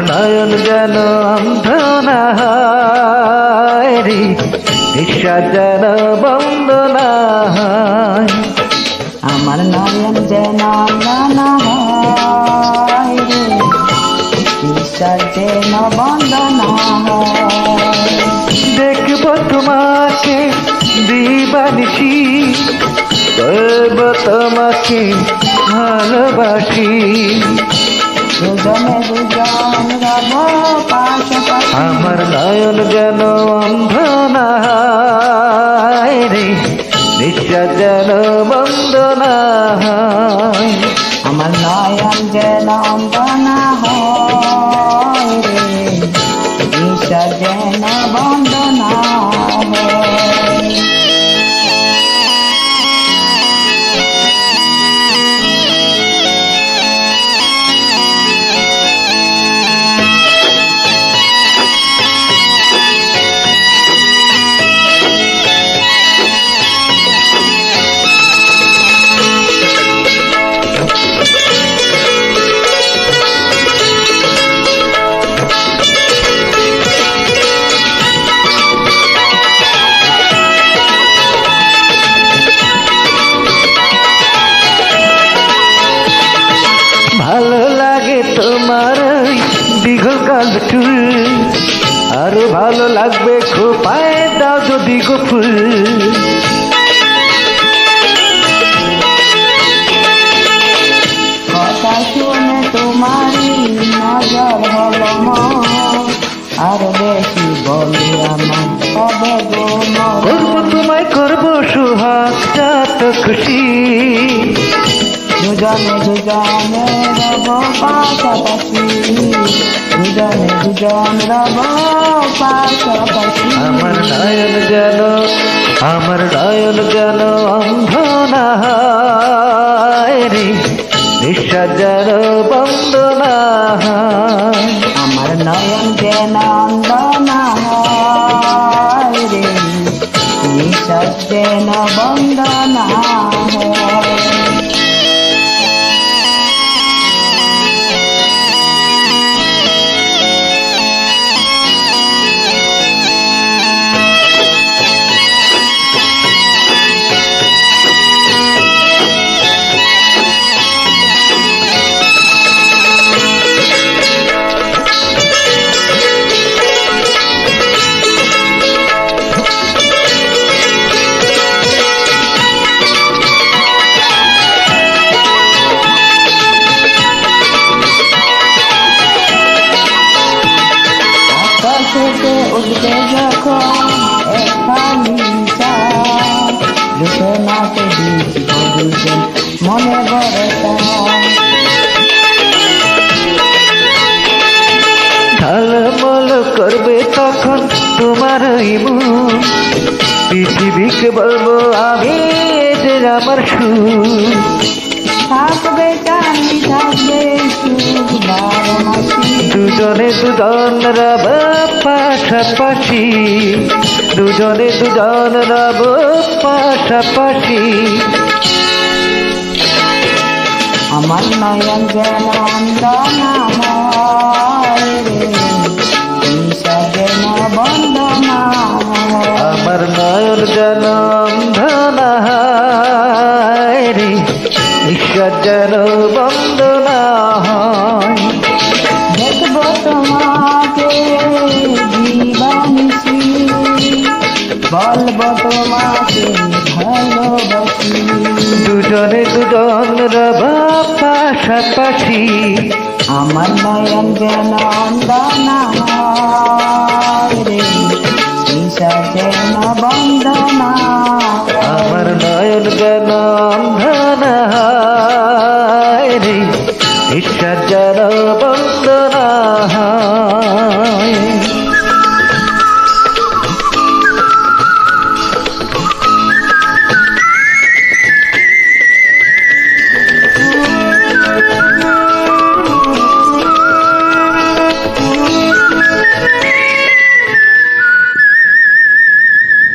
নয়ন যেন অন্ধ না হয় রে, নিঃশ্বাস যেন বন্ধ না হয়। আমার নয়ন যেন অন্ধ না হয় রে, নিঃশ্বাস যেন বন্ধ না হয়। দেখবো তোমাকে দিবানিশি, করব তোমাকে ভালোবাসি। দুজনে দুজন রব পাশাপাশি। আমার নয়ন যেন অন্ধ না হয় রে, নিঃশ্বাস যেন বন্ধ না হয়। আমার নয়ন যেন অন্ধ না হয় রে, নিঃশ্বাস যেন বন্ধ না হয়। ভালো লাগে তোমার দীঘল কাল চুল, আরো ভালো লাগবে খোপায় দাও যদি গো ফুল। কথা শুনে তোমারই নজর হলো মন, আরো বেশি বলি আমার হবে গো মন। করবো তোমায় করবো সুহাগ যত খুশি, দুজনে দুজনে রব পাশাপাশি, দুজনে দুজন রব পাশাপাশি। আমার নয়ন যেন অন্ধ না হয় রে, নিঃশ্বাস যেন বন্ধ না হয়। আমার নয়ন যেন অন্ধ না হয় রে, নিঃশ্বাস যেন বন্ধ না হয়। আকাশেতে উঠবে যখন একখানি চাঁদ, দুটো নাচে দিচ্ছি দুজন মনে ভরসা। ঝলমল করবে তখন তোমার মন, পৃথিবীকে বলবো আমি যে আমার সুর। থাকবে চাঁদি থাকবে সুখ বারো মাসি, দুজনে দুজন রব পাশাপাশি, দুজনে দুজন রব পাশাপাশি। আমার নয়ন যেন অন্ধ না হয় রে, নিঃশ্বাস যেন বন্ধ না হয়। আমার নয়ন যেন অন্ধ না হয় রে, নিঃশ্বাস যেন বন্ধ না হয়। দেখবো তোমাকে দিবানিশি, বলবো তোমাকে ভালোবাসি। দুজনে দুজন রব পাশাপাশি। আমার নয়ন যেন অন্ধ না হয় রে, নিঃশ্বাস যেন বন্ধ না হয়। আমার নয়ন যেন অন্ধ না হয় রে, নিঃশ্বাস যেন বন্ধ না হয়।